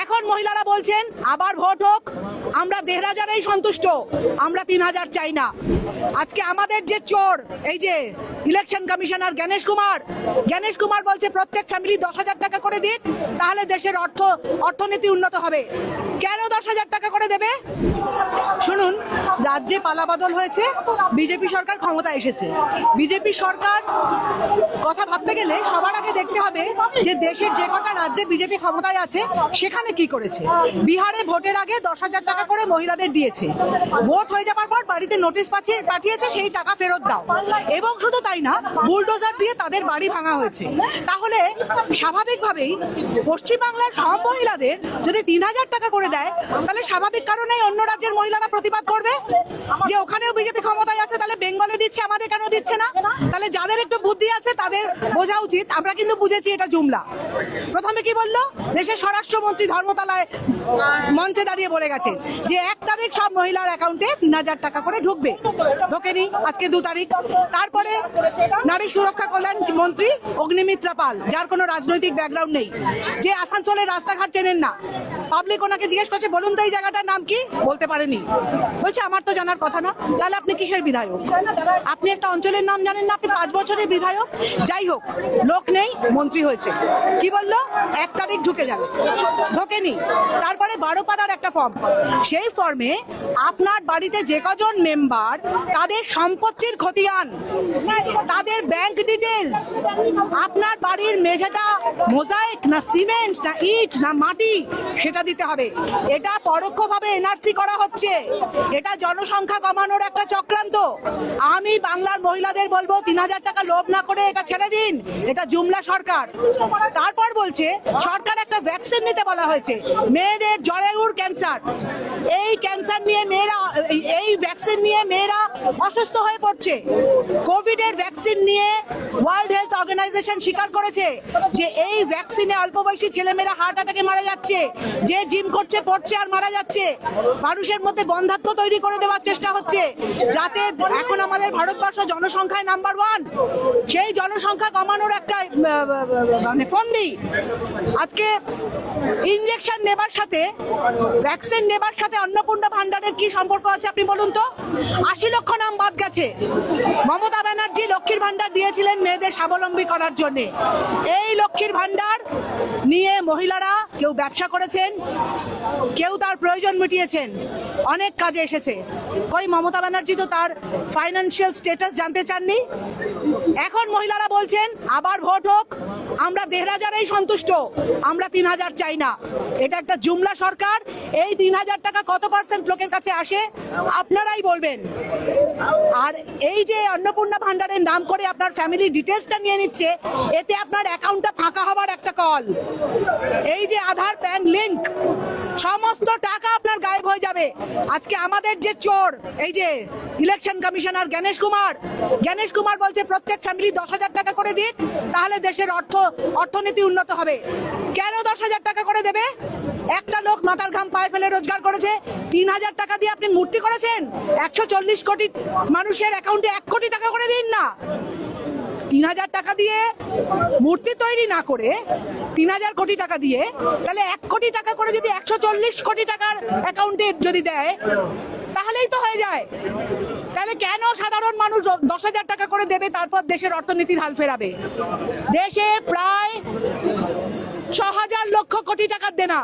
এখন মহিলারা বলছেন আবার ভোট হোক, আমরা ১,৫০০ সন্তুষ্ট, আমরা ৩,০০০ চাই না। আজকে আমাদের যে চোর, এই যে ইলেকশন কমিশনার জ্ঞানেশ কুমার বলছে প্রত্যেক ফ্যামিলি ১০,০০০ টাকা করে দিক, তাহলে দেশের অর্থনীতি উন্নত হবে। কেন ১০,০০০ টাকা করে দেবে? শুনুন, রাজ্যে পালাবদল হয়েছে, বিজেপি সরকার ক্ষমতা এসেছে। বিজেপি সরকার কথা ভাবতে গেলে সবার আগে দেখতে হবে যে দেশের যে কটা রাজ্যে বিজেপি ক্ষমতায় আছে সেখানে কি করেছে। বিহারে ভোটের আগে ১০,০০০ টাকা করে মহিলাদের দিয়েছে, ভোট হয়ে যাবার পর বাড়িতে নোটিশ পাঠিয়েছে সেই টাকা ফেরত দাও, এবং শুধু তাই না, বুলডোজার দিয়ে তাদের বাড়ি ভাঙা হয়েছে। তাহলে স্বাভাবিকভাবেই পশ্চিমবাংলার সব মহিলাদের যদি ৩,০০০ টাকা করে দেয়, তাহলে স্বাভাবিক কারণেই অন্য রাজ্যের মহিলারা প্রতিবাদ করবে যে ওখানেও বিজেপি ক্ষমতায় আছে, তাহলে বেঙ্গলে দিচ্ছে, আমাদের কেন দিচ্ছে না? তাহলে যাদের একটু বুদ্ধি আছে তাদের বোঝা উচিত। আমরা কিন্তু বুঝেছি এটা জুমলা। প্রথমে কি বললো, দেশের স্বরাষ্ট্রমন্ত্রী ধর্মতলায় মঞ্চে দাঁড়িয়ে বলে গেছে যে ১ তারিখ সব মহিলার অ্যাকাউন্টে ৩,০০০ টাকা করে ঢুকবে, ঢোকেনি, আজকে ২ তারিখ। তারপরে নারী সুরক্ষা কল্যাণ মন্ত্রী অগ্নিমিত্রা পাল, যার কোনো রাজনৈতিক ব্যাকগ্রাউন্ড নেই, যে আসানসোলের রাস্তাঘাট চেনেন না, পাবলিক ওনাকে জিজ্ঞেস করছে বলুন তো এই জায়গাটার নাম কি, বলতে পারেনি, বলছে আমার তো জানার কথা না। তাহলে আপনি কিসের বিধায়ক? আপনি একটা অঞ্চলের নাম জানেন না, আপনি ৫ বছরের বিধায়ক। যাই হোক, লোক নেই, মন্ত্রী হয়েছে। কি বললো, ১ তারিখ ঢুকে যাবে, ঢোকেনি। তারপরে ১২ পাতার একটা ফর্ম, সেই ফর্মে আপনার বাড়িতে যে কজন মেম্বার, তাদের সম্পত্তির খতিয়ান, তাদের ব্যাংক ডিটেলস, আপনার বাড়ির মেঝেটা মোজাইক না সিমেন্ট না ইট না মাটি, সেটা দিতে হবে। এটা পরোক্ষভাবে এনআরসি করা হচ্ছে, এটা জনসংখ্যা কমানোর একটা চক্রান্ত। আমি বাংলার মহিলাদের বলবো ৩,০০০ টাকা লোভ না করে এটা ছেড়ে দিন, এটা জুমলা সরকার। তারপর বলছে সরকার একটা ভ্যাকসিন নিতে বলা হয়েছে, মেয়েদের জরায়ুর ক্যান্সার, এই ক্যান্সার নিয়ে মেয়েরা, এই ভ্যাকসিন নিয়ে মেয়েরা অসুস্থ হয়ে পড়ছে। কোভিড এর ভ্যাকসিন নিয়ে ওয়ার্ল্ড হেলথ অর্গানাইজেশন স্বীকার করেছে যে এই ভ্যাকসিনে অল্প বয়সী ছেলেমেয়েরা হার্ট অ্যাটাকে মারা যাচ্ছে, যে জিম করছে পড়ছে আর মারা যাচ্ছে। মানুষের মধ্যে বন্ধাত্ব তৈরি করে দেওয়ার চেষ্টা হচ্ছে, যাতে এখন আমাদের ভারতবর্ষ জনসংখ্যায় নাম্বার 1, সেই জনসংখ্যা কমানোর একটা মানে ফন্দি। আজকে ইনজেকশন নেবার সাথে, ভ্যাকসিন নেবার সাথে অন্নপূর্ণা ভান্ডারের কি সম্পর্ক আছে আপনি বলুন তো? ৮০ লক্ষ নাম বাদ গেছে। মমতা ব্যানার্জি লক্ষ্মীর ভান্ডার দিয়েছিলেন মেয়েদের স্বাবলম্বী করার জন্য। এই লক্ষ্মীর ভান্ডার নিয়ে মহিলারা কেউ ব্যবসা করেছেন, কেউ তার প্রয়োজন মিটিয়েছেন, অনেক কাজে এসেছে। কই মমতা ব্যানার্জি তো তার ফাইন্যান্সিয়াল স্ট্যাটাস জানতে চাননি। এখন মহিলারা বলছেন আবার ভোট হোক, আমরা ১,৫০০ সন্তুষ্ট, আমরা ৩,০০০ চাই না। এটা একটা জুমলা সরকার। এই ৩,০০০ টাকা কত % লোকের কাছে আসে আপনারাই বলবেন। আর এই যে অন্নপূর্ণা ভান্ডারের নাম করে আপনার ফ্যামিলি ডিটেলসটা নিয়ে নিচ্ছে, এতে আপনার অ্যাকাউন্টটা ফাঁকা হবার একটা কল। এই যে আধার প্যান লিংক, সমস্ত টাকা আপনার গায়েব হয়ে যাবে। আজকে আমাদের যে চোর, এই যে ইলেকশন কমিশনার জ্ঞানেশ কুমার বলছে প্রত্যেক ফ্যামিলি ১০,০০০ টাকা করে দিক, তাহলে দেশের অর্থনীতি উন্নত হবে। কেন ১০,০০০ টাকা করে দেবে? একটা লোক মাথার ঘাম পায়ে ফেলে রোজগার করেছে, ৩,০০০ টাকা দিয়ে আপনি মূর্তি করেছেন। ১৪০ কোটি মানুষের অ্যাকাউন্টে ১ কোটি টাকা করে দিন না। ৩,০০০ টাকা দিয়ে মূর্তি তৈরি না করে ৩,০০০ কোটি টাকা দিয়ে, তাহলে ১ কোটি টাকা করে যদি ১৪০ কোটি টাকার অ্যাকাউন্টে যদি দেয়, তাহলেই তো হয়ে যায়। তাহলে কেন সাধারণ মানুষ ১০,০০০ টাকা করে দেবে, তারপর দেশের অর্থনীতির হাল ফেরাবে? দেশে প্রায় ৬,০০০ লক্ষ কোটি টাকার দেনা।